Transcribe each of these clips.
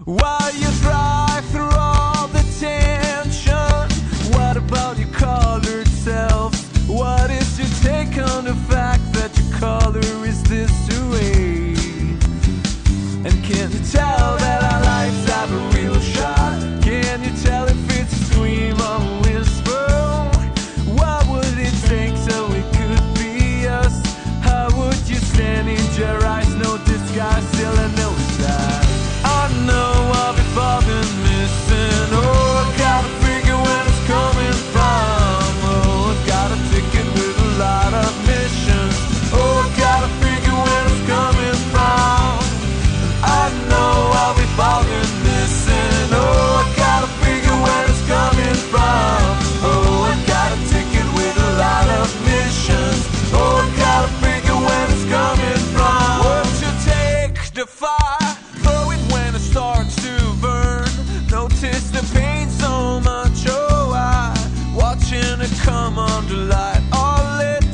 While you thrive through all the tension, what about your colored self? What is your take on the fact that your color is this way? And can you tell that our lives have a real shot? Can you tell if it's a scream or a whisper? What would it take so it could be us? How would you stand in your eyes? No disguise, still I know it's that. I know of if I've been missing. Oh, I gotta figure where it's coming from. Oh, I got a ticket with a lot of missions. Oh, I gotta figure where it's coming from. I know of if I've been missing. Oh, I gotta figure where it's coming from. Oh, I got a ticket with a lot of missions. Oh, I gotta figure where it's coming from. Won't you take the fire? Starts to burn. Notice the pain so much. Oh, I watching it come under light. All lit.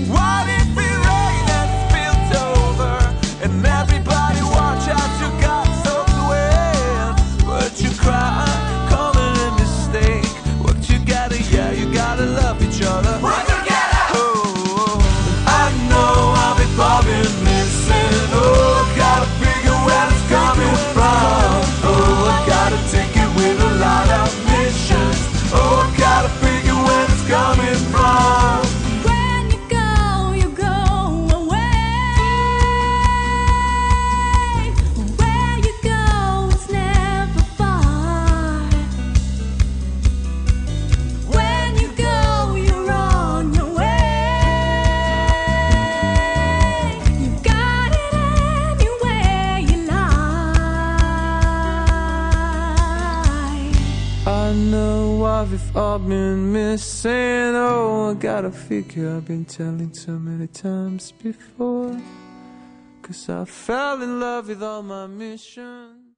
What if it rain and spilled over? And everybody watch as you got soaked wet. But you cry, call it a mistake. What you gotta, yeah, you gotta love each other. What you gotta? Oh, I know I'll be bobbing missing. Oh, gotta figure where it's coming from. I know I've all been missing. Oh, I gotta figure I've been telling so many times before. 'Cause I fell in love with all my missions.